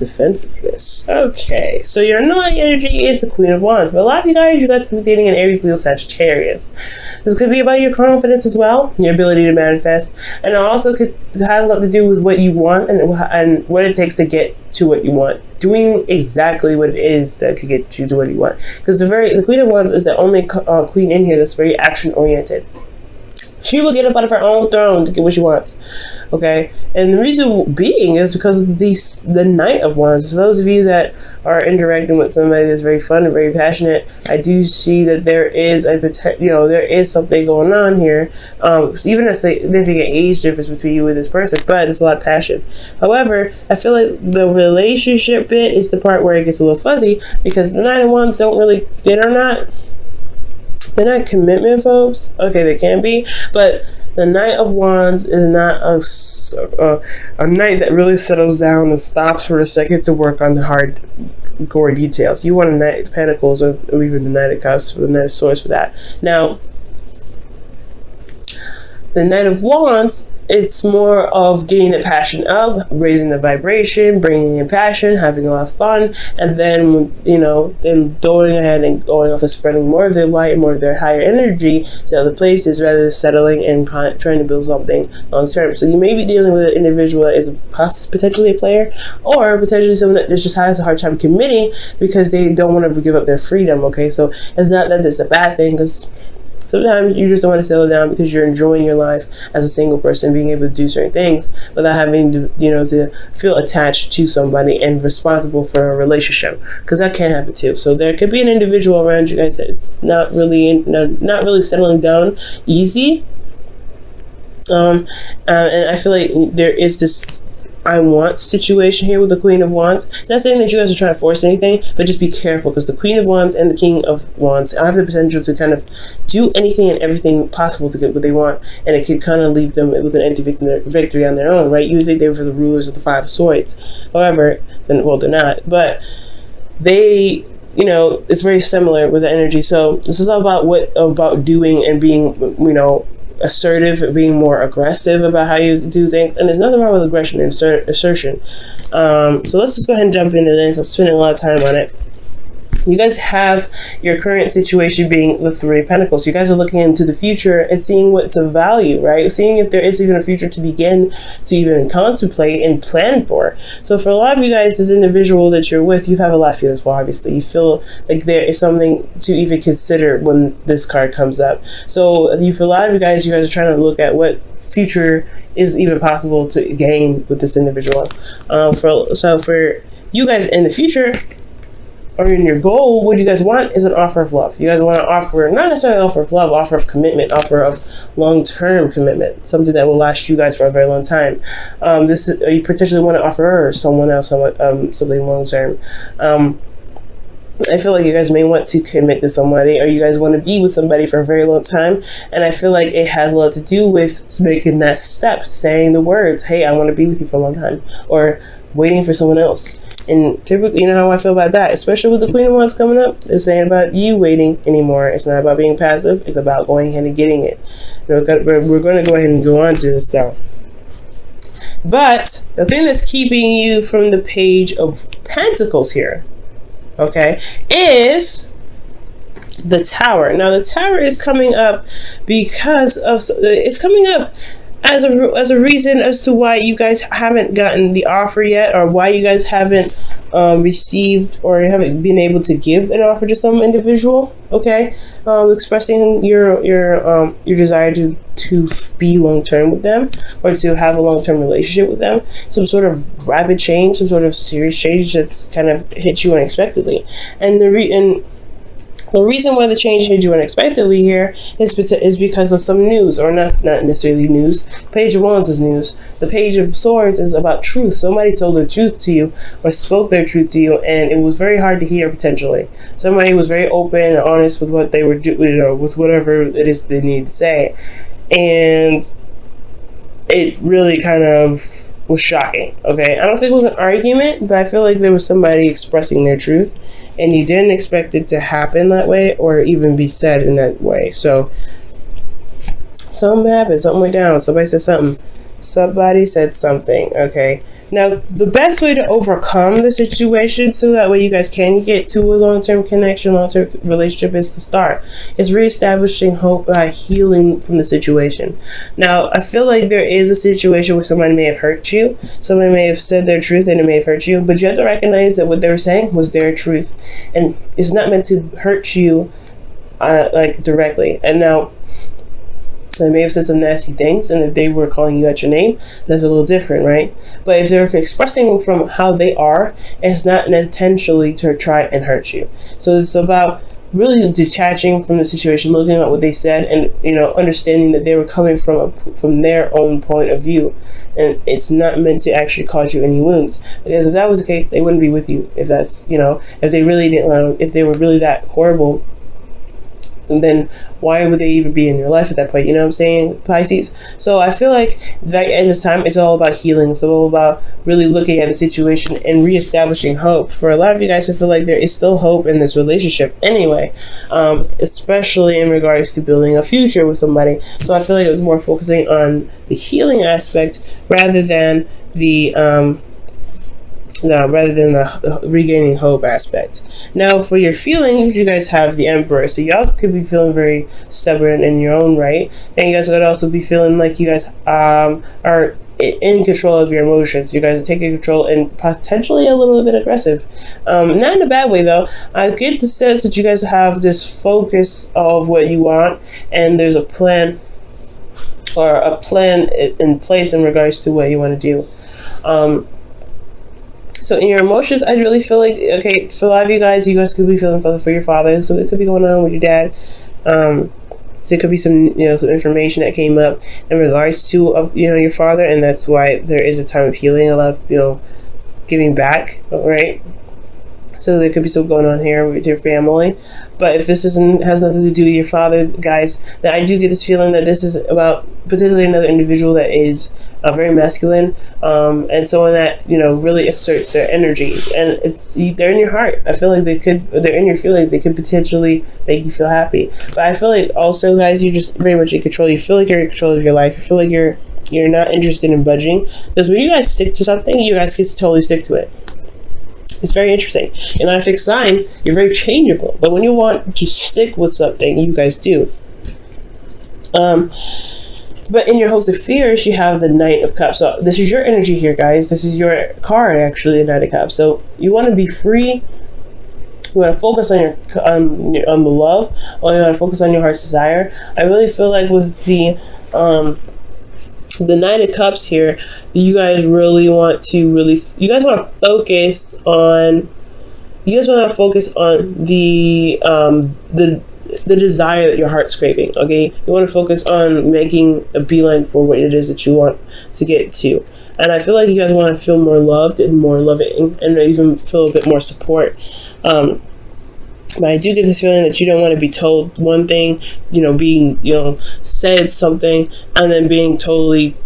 defensiveness. Okay, so your annoying energy is the Queen of Wands. For a lot of you guys could be dating an Aries, Leo, Sagittarius. This could be about your confidence as well, your ability to manifest, and it also could have a lot to do with what you want and what it takes to get to what you want. Doing exactly what it is that could get you to what you want. Because the Queen of Wands is the only queen in here that's very action oriented. She will get up out of her own throne to get what she wants. Okay, and the reason being is because of the Knight of Wands. For those of you that are interacting with somebody that's very fun and very passionate, I do see that there is there is something going on here. Even a significant age difference between you and this person, but it's a lot of passion. However, I feel like the relationship bit is the part where it gets a little fuzzy, because the Knight of Wands they're not commitment phobes. Okay, they can be, but the Knight of Wands is not a knight that really settles down and stops for a second to work on the hardcore details. You want a Knight of Pentacles or even the Knight of Cups, for the Knight of Swords for that. Now, the Knight of Wands, it's more of getting the passion up, raising the vibration, bringing in passion, having a lot of fun, and then, then going ahead and going off and spreading more of their light, more of their higher energy to other places, rather than settling and trying to build something long term. So you may be dealing with an individual that is potentially a player, or potentially someone that just has a hard time committing because they don't want to give up their freedom. Okay, so it's not that it's a bad thing, because sometimes you just don't want to settle down because you're enjoying your life as a single person, being able to do certain things without having to, to feel attached to somebody and responsible for a relationship, because that can happen too. So there could be an individual around you guys that's not really settling down easy. And I feel like there is this I want situation here with the Queen of Wands. Not saying that you guys are trying to force anything, but just be careful, because the Queen of Wands and the King of Wands have the potential to kind of do anything and everything possible to get what they want, and it could kind of leave them with an empty victory on their own, right? You would think they were the rulers of the Five of Swords. However, they're not, but they, it's very similar with the energy. So this is all about doing and being, assertive, being more aggressive about how you do things. And there's nothing wrong with aggression and assertion. So let's just go ahead and jump into this. I'm spending a lot of time on it. You guys have your current situation being the Three of Pentacles. You guys are looking into the future and seeing what's of value, right? Seeing if there is even a future to begin to even contemplate and plan for. So for a lot of you guys, this individual that you're with, you have a lot of feelings for, obviously. You feel like there is something to even consider when this card comes up. So for a lot of you guys are trying to look at what future is even possible to gain with this individual. So for you guys in the future, or in your goal, what you guys want is an offer of love. You guys want to offer, not necessarily offer of love, offer of commitment, offer of long-term commitment, something that will last you guys for a very long time. You potentially want to offer her or someone else something long-term. I feel like you guys may want to commit to somebody, or you guys want to be with somebody for a very long time, and I feel like it has a lot to do with making that step, saying the words, hey, I want to be with you for a long time, or waiting for someone else. And typically, you know how I feel about that, especially with the Queen of Wands coming up. It's saying about you waiting anymore. It's not about being passive. It's about going ahead and getting it. We're going to go ahead and go on to this now. But the thing that's keeping you from the Page of Pentacles here, okay, is the Tower. Now, the Tower is coming up because of, it's coming up as a reason as to why you guys haven't gotten the offer yet, or why you guys haven't received or haven't been able to give an offer to some individual. Okay, expressing your desire to be long term with them, or to have a long term relationship with them. Some sort of rapid change, some sort of serious change that's kind of hit you unexpectedly, and the reason why the change hit you unexpectedly here is because of some news, or not necessarily news. Page of Wands is news. The Page of Swords is about truth. Somebody told the truth to you, or spoke their truth to you, and it was very hard to hear potentially. Somebody was very open and honest with what they were doing, with whatever it is they need to say, and it really kind of was shocking. Okay, I don't think it was an argument, but I feel like there was somebody expressing their truth, and you didn't expect it to happen that way, or even be said in that way. So something happened, something went down, somebody said something, Somebody said something. Okay. Now, the best way to overcome the situation so that way you guys can get to a long-term connection, long-term relationship is to start. It's reestablishing hope by healing from the situation. Now, I feel like there is a situation where somebody may have hurt you. Somebody may have said their truth and it may have hurt you. But you have to recognize that what they were saying was their truth. And it's not meant to hurt you like directly. And now, they may have said some nasty things, and if they were calling you at your name, that's a little different, right? But if they're expressing from how they are, it's not intentionally to try and hurt you. So it's about really detaching from the situation, looking at what they said, and understanding that they were coming from their own point of view, and it's not meant to actually cause you any wounds. Because if that was the case, they wouldn't be with you. If that's if they really didn't, if they were really that horrible, and then why would they even be in your life at that point? You know what I'm saying, Pisces? So I feel like that at this time, it's all about healing. It's all about really looking at the situation and reestablishing hope. For a lot of you guys, I feel like there is still hope in this relationship anyway, especially in regards to building a future with somebody. So I feel like it was more focusing on the healing aspect rather than the regaining hope aspect. Now, for your feelings, you guys have the Emperor. So y'all could be feeling very stubborn in your own right. And you guys could also be feeling like you guys are in control of your emotions. You guys are taking control and potentially a little bit aggressive. Not in a bad way, though. I get the sense that you guys have this focus of what you want, and there's a plan in place in regards to what you want to do. So in your emotions, I really feel like, okay, for a lot of you guys could be feeling something for your father. So it could be going on with your dad. So it could be some information that came up in regards to, your father. And that's why there is a time of healing, a lot of, giving back, right? So there could be something going on here with your family. But if this has nothing to do with your father, guys, then I do get this feeling that this is about potentially another individual that is very masculine, and someone that really asserts their energy, and they're in your heart. I feel like they're in your feelings. They could potentially make you feel happy. But I feel like also, guys, you're just very much in control. You feel like you're in control of your life. You feel like you're not interested in budging, because when you guys stick to something, you guys get to totally stick to it. It's very interesting. In a fixed sign, you're very changeable. But when you want to stick with something, you guys do. But in your Host of Fears, you have the Knight of Cups. So this is your energy here, guys. This is your card, actually, the Knight of Cups. So you want to be free. You want to focus on the love, or you want to focus on your heart's desire. I really feel like with the Knight of Cups here, you guys really want to you guys want to focus on the desire that your heart's craving. Okay, you want to focus on making a beeline for what it is that you want to get to. And I feel like you guys want to feel more loved and more loving, and even feel a bit more support. But I do get this feeling that you don't want to be told one thing, being, said something, and then being totally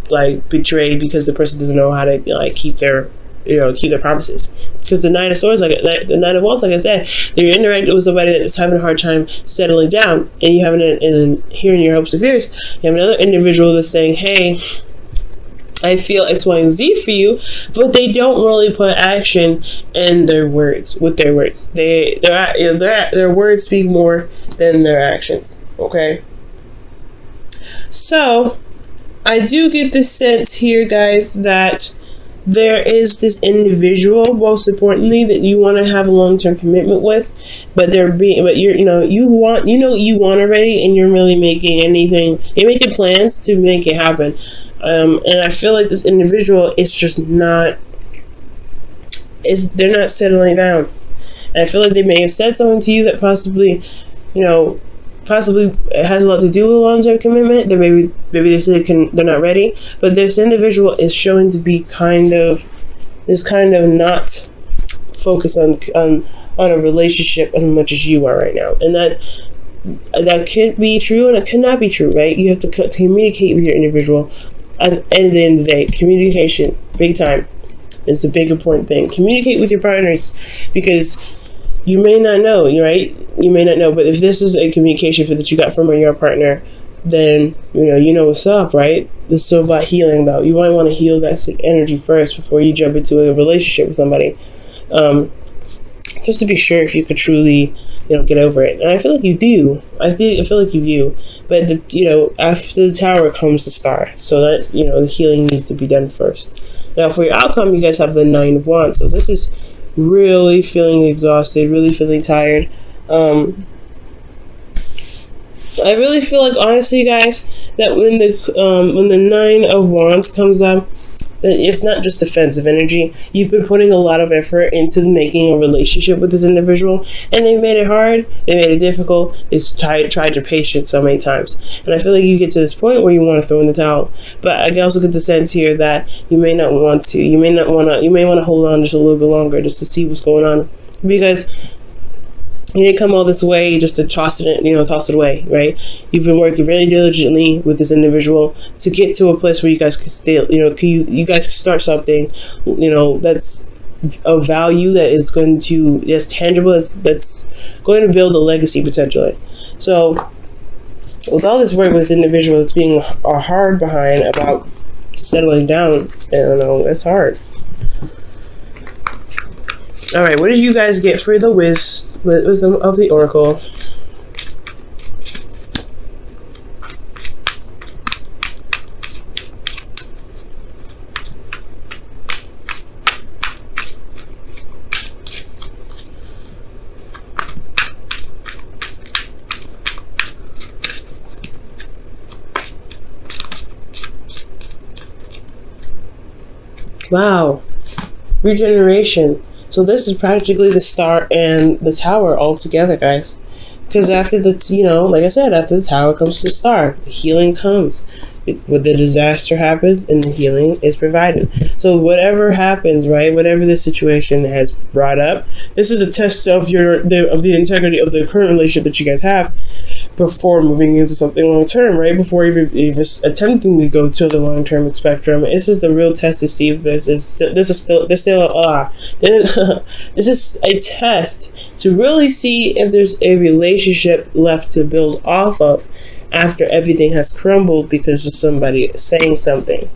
betrayed because the person doesn't know how to keep their promises. Because the Knight of Swords, the Knight of Wands, like I said, you're interacting with somebody that's having a hard time settling down, and you have here in your Hopes of Fears, you have another individual that's saying, hey, I feel X, Y, and Z for you, but they don't really put action in their words. With their words, their words speak more than their actions. Okay, so I do get this sense here, guys, that there is this individual, most importantly, that you want to have a long-term commitment with, but you want already, and you're really you're making plans to make it happen. And I feel like this individual is just they're not settling down. And I feel like they may have said something to you that possibly it has a lot to do with long-term commitment. That maybe they said they're not ready, but this individual is showing to be kind of not focused on a relationship as much as you are right now, and that could be true and it could not be true, right? You have to communicate with your individual. At the end of the day, communication, big time, is a big important thing. Communicate with your partners, because you may not know, right? You may not know, but if this is a communication that you got from your partner, then you know what's up, right? This is still about healing, though. You might want to heal that energy first before you jump into a relationship with somebody, just to be sure if you could truly, get over it. And I feel like you do. I feel like you do. But after the tower comes the star, so that the healing needs to be done first. Now, for your outcome, you guys have the Nine of Wands. So this is really feeling exhausted, really feeling tired. I really feel like, honestly, guys, that when the Nine of Wands comes up, that it's not just defensive energy. You've been putting a lot of effort into making a relationship with this individual, and they made it hard, they made it difficult, they tried your patience so many times. And I feel like you get to this point where you want to throw in the towel. But I can also get the sense here that you may want to hold on just a little bit longer just to see what's going on. Because you didn't come all this way just to toss it away, right? You've been working really diligently with this individual to get to a place where you guys can stay, you guys can start something, that's of value, that's tangible, that's going to build a legacy potentially. So with all this work with this individual that's being hard behind about settling down, it's hard. All right, what did you guys get for the wisdom of the Oracle? Wow, regeneration. So this is practically the star and the tower all together, guys. Because after like I said, after the tower comes the star. The healing comes. When the disaster happens and the healing is provided. So whatever happens, right? Whatever the situation has brought up, this is a test of the integrity of the current relationship that you guys have before moving into something long term, right? Before even attempting to go to the long term spectrum. This is the real test to see if this is a test to really see if there's a relationship left to build off of after everything has crumbled because of somebody saying something,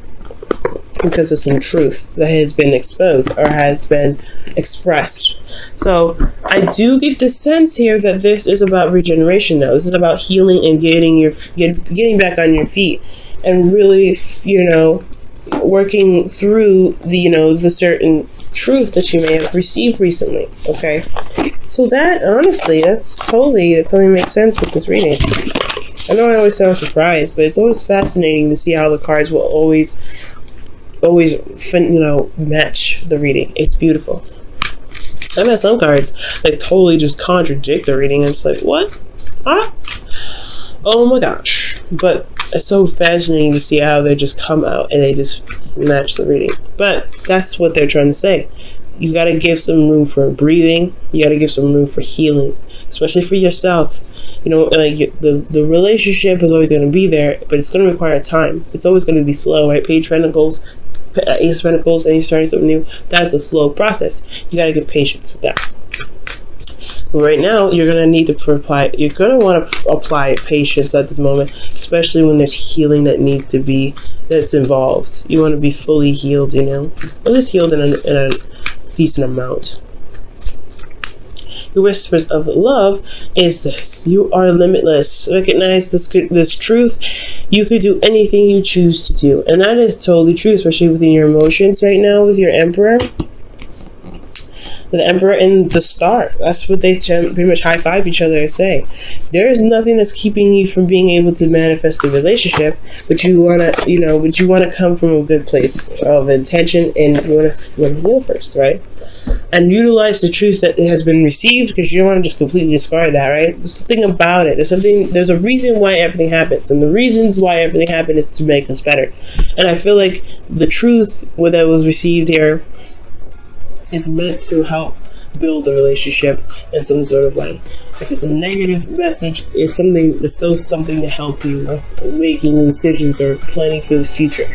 because of some truth that has been exposed or has been expressed. So I do get the sense here that this is about regeneration now. This is about healing and getting back on your feet and really, working through the certain truth that you may have received recently. Okay, so that honestly, that totally makes sense with this reading. I know I always sound surprised, but it's always fascinating to see how the cards will always match the reading. It's beautiful. I've had some cards that totally just contradict the reading, and it's like, what? Huh? Oh my gosh. But it's so fascinating to see how they just come out and they just match the reading. But that's what they're trying to say. You got to give some room for breathing. You got to give some room for healing, especially for yourself. The relationship is always going to be there, but it's going to require time. It's always going to be slow, right? Page of Pentacles, Ace of Pentacles, and you're starting something new. That's a slow process. You got to get patience with that. But right now, you're going to need to apply. You're going to want to apply patience at this moment, especially when there's healing that's involved. You want to be fully healed, at least healed in a decent amount. The whispers of love is this: you are limitless. Recognize this truth. You could do anything you choose to do, and that is totally true, especially within your emotions right now with your Emperor. The Emperor and the Star. That's what they pretty much high five each other and say. There is nothing that's keeping you from being able to manifest the relationship, but you wanna come from a good place of intention, and you wanna heal first, right? And utilize the truth that has been received, because you don't want to just completely discard that, right? There's something about it. There's a reason why everything happens, and the reasons why everything happened is to make us better. And I feel like the truth that was received here is meant to help build a relationship in some sort of way. If it's a negative message, it's still something to help you with making decisions or planning for the future.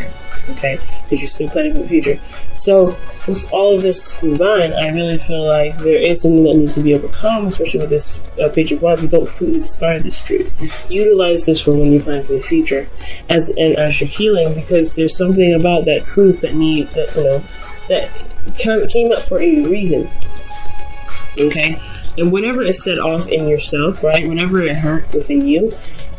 okay? Because you're still planning for the future. So, with all of this combined, I really feel like there is something that needs to be overcome, especially with this Page of Wands. We don't completely discard this truth. Utilize this for when you plan for the future, as you're healing, because there's something about that truth that came up for a reason. Okay? And whenever it's set off in yourself, right? Whenever it hurt within you,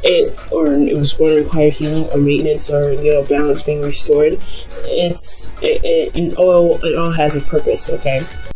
it was going to require healing or maintenance or balance being restored. It all has a purpose. Okay.